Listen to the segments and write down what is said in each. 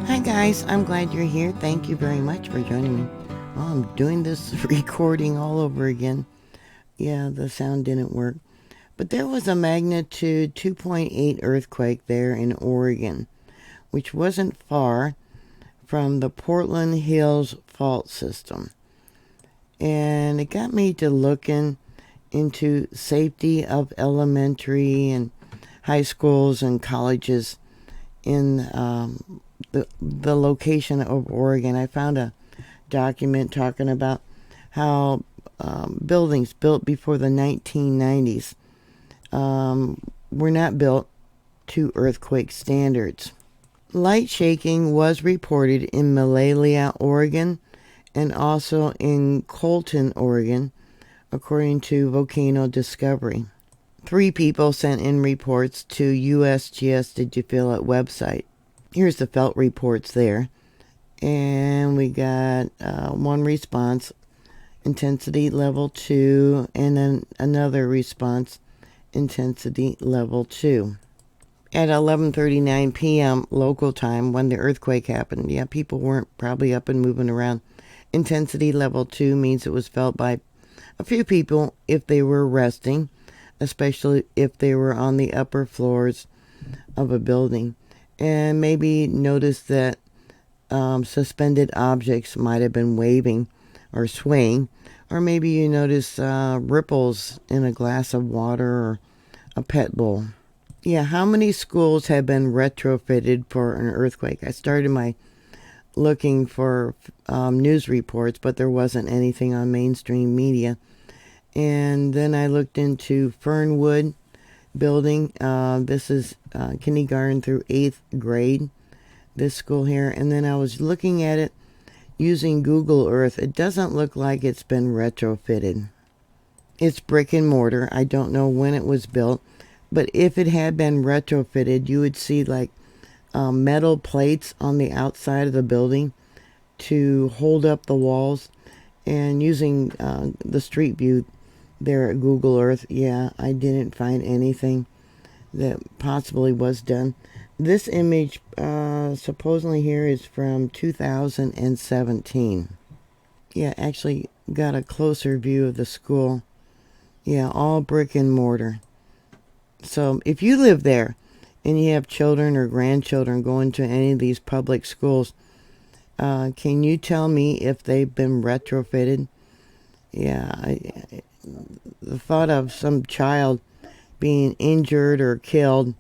Hi guys, I'm glad you're here. Thank you very much for joining me. Well, I'm doing this recording all over again. Yeah, the sound didn't work. But there was a magnitude 2.8 earthquake there in Oregon, which wasn't far from the Portland Hills Fault System. And it got me to looking into safety of elementary and high schools and colleges in the location of Oregon. I found a document talking about how buildings built before the 1990s were not built to earthquake standards. Light shaking was reported in Malalia, Oregon, and also in Colton, Oregon, according to Volcano Discovery. 3 people sent in reports to USGS Did You Feel It website. Here's the felt reports there. And we got one response, intensity level 2, and then another response, intensity level 2. At 11:39 p.m. local time when the earthquake happened, yeah, people weren't probably up and moving around. Intensity level 2 means it was felt by a few people if they were resting, especially if they were on the upper floors of a building. And maybe notice that suspended objects might have been waving or swaying. Or maybe you notice ripples in a glass of water or a pet bowl. Yeah, how many schools have been retrofitted for an earthquake? I started my looking for news reports, but there wasn't anything on mainstream media. And then I looked into Fernwood building. This is kindergarten through 8th grade, this school here. And then I was looking at it using Google Earth. It doesn't look like it's been retrofitted. It's brick and mortar. I don't know when it was built, but if it had been retrofitted, you would see like metal plates on the outside of the building to hold up the walls. And using the street view there at Google Earth, yeah, I didn't find anything that possibly was done. This image supposedly here is from 2017. Yeah, actually got a closer view of the school. Yeah, all brick and mortar. So if you live there and you have children or grandchildren going to any of these public schools, can you tell me if they've been retrofitted? Yeah, the thought of some child being injured or killed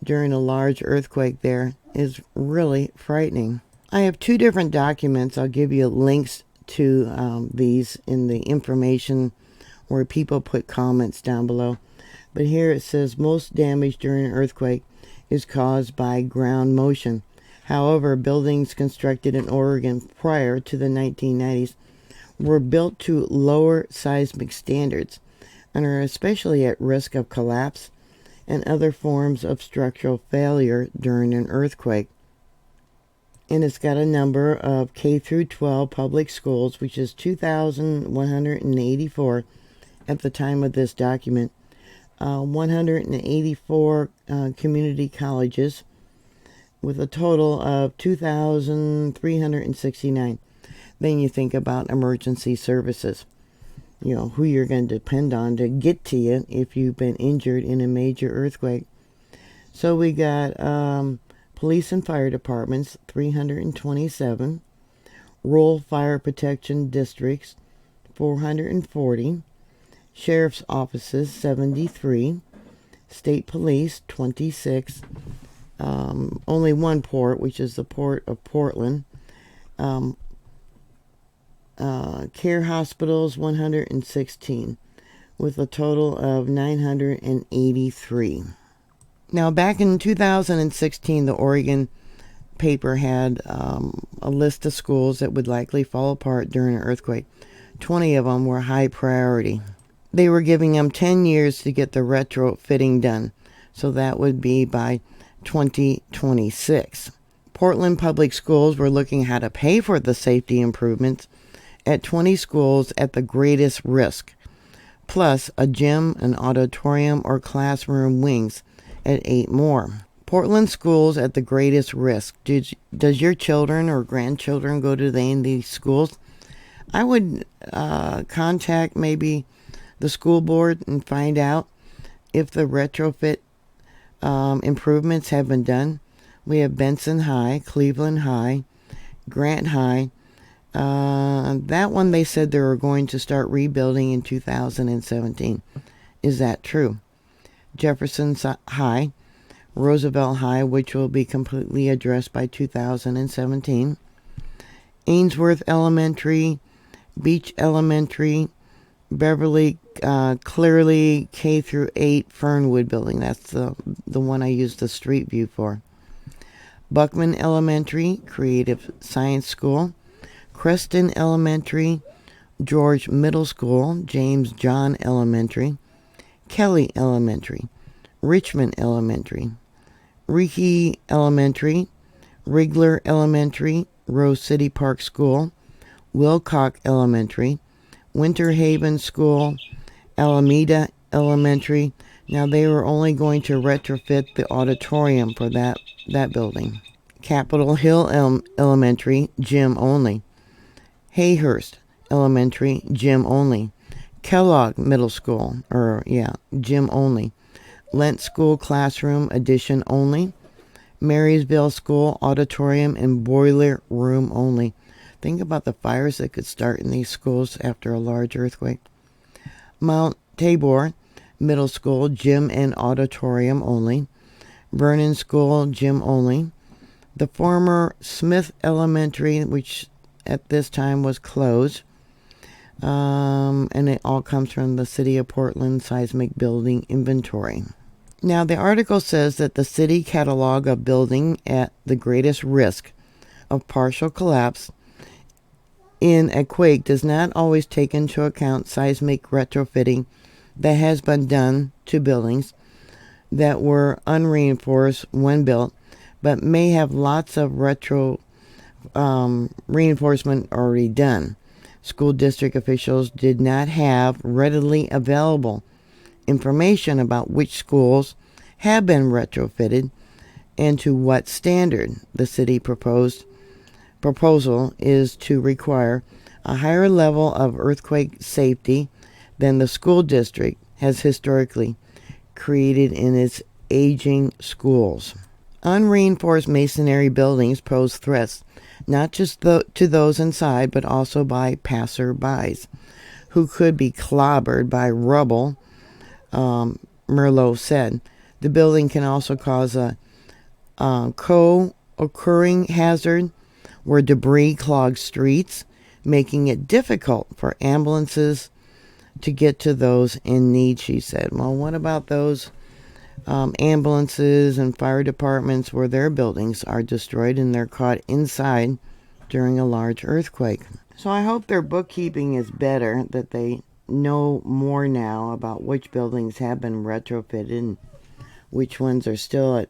during a large earthquake there is really frightening. I have 2 different documents. I'll give you links to these in the information where people put comments down below. But here it says most damage during an earthquake is caused by ground motion. However, buildings constructed in Oregon prior to the 1990s were built to lower seismic standards and are especially at risk of collapse and other forms of structural failure during an earthquake. And it's got a number of K through 12 public schools, which is 2,184 at the time of this document, 184 community colleges, with a total of 2,369. Then you think about emergency services, you know, who you're going to depend on to get to you if you've been injured in a major earthquake. So we got police and fire departments, 327, rural fire protection districts, 440, sheriff's offices, 73, state police, 26, only one port, which is the port of Portland, care hospitals, 116, with a total of 983. Now, back in 2016, the Oregon paper had a list of schools that would likely fall apart during an earthquake. 20 of them were high priority. They were giving them 10 years to get the retrofitting done, so that would be by 2026. Portland Public Schools were looking how to pay for the safety improvements at 20 schools at the greatest risk, plus a gym, an auditorium, or classroom wings at 8 more. Portland schools at the greatest risk. Does your children or grandchildren go to any of these schools? I would contact maybe the school board and find out if the retrofit improvements have been done. We have Benson High, Cleveland High, Grant High. That one they said they were going to start rebuilding in 2017. Is that true? Jefferson High, Roosevelt High, which will be completely addressed by 2017. Ainsworth Elementary, Beach Elementary, Beverly, clearly K through 8 Fernwood building. That's the one I used the street view for. Buckman Elementary, Creative Science School. Creston Elementary, George Middle School, James John Elementary. Kelly Elementary, Richmond Elementary, Reiki Elementary, Rigler Elementary, Rose City Park School, Wilcock Elementary, Winter Haven School, Alameda Elementary. Now they were only going to retrofit the auditorium for that building. Capitol Hill Elementary, gym only. Hayhurst Elementary, gym only. Kellogg Middle School, gym only. Lent School Classroom Addition only. Marysville School Auditorium and Boiler Room only. Think about the fires that could start in these schools after a large earthquake. Mount Tabor Middle School, gym and auditorium only. Vernon School, gym only. The former Smith Elementary, which at this time was closed, and it all comes from the City of Portland Seismic Building Inventory. Now, the article says that the city catalog of building at the greatest risk of partial collapse in a quake does not always take into account seismic retrofitting that has been done to buildings that were unreinforced when built, but may have lots of reinforcement already done. School district officials did not have readily available information about which schools have been retrofitted and to what standard. The city proposal is to require a higher level of earthquake safety than the school district has historically created in its aging schools. Unreinforced masonry buildings pose threats not just to those inside, but also by passerbys who could be clobbered by rubble, Merlot said. The building can also cause a co-occurring hazard where debris clogs streets, making it difficult for ambulances to get to those in need, she said. Well, what about those ambulances and fire departments where their buildings are destroyed and they're caught inside during a large earthquake? So I hope their bookkeeping is better, that they know more now about which buildings have been retrofitted and which ones are still at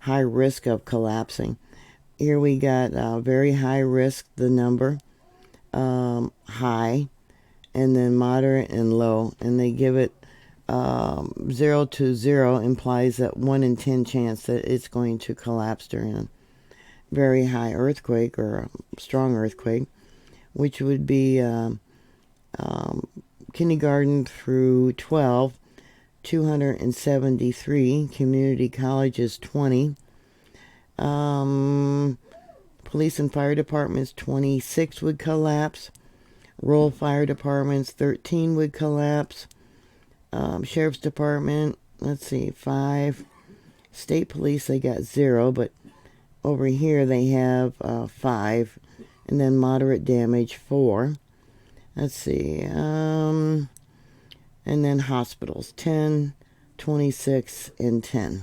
high risk of collapsing. Here we got very high risk, the number, high, and then moderate and low, and they give it 0 to 0 implies that 1 in 10 chance that it's going to collapse during a very high earthquake or a strong earthquake, which would be kindergarten through 12, 273, community colleges 20, police and fire departments 26 would collapse, rural fire departments 13 would collapse, sheriff's department, 5, state police they got 0, but over here they have 5, and then moderate damage 4. And then hospitals 10, 26, and 10.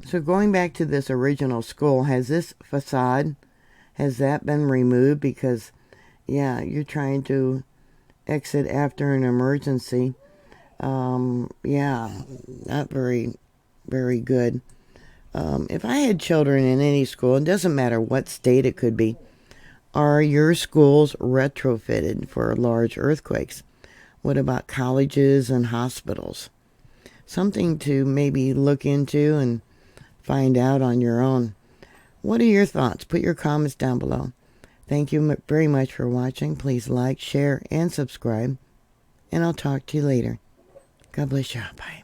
So going back to this original school, has this facade, has that been removed? Because you're trying to exit after an emergency. Not very, very good. If I had children in any school, it doesn't matter what state it could be, are your schools retrofitted for large earthquakes? What about colleges and hospitals? Something to maybe look into and find out on your own. What are your thoughts? Put your comments down below. Thank you very much for watching. Please like, share, and subscribe. And I'll talk to you later. God bless you. Bye.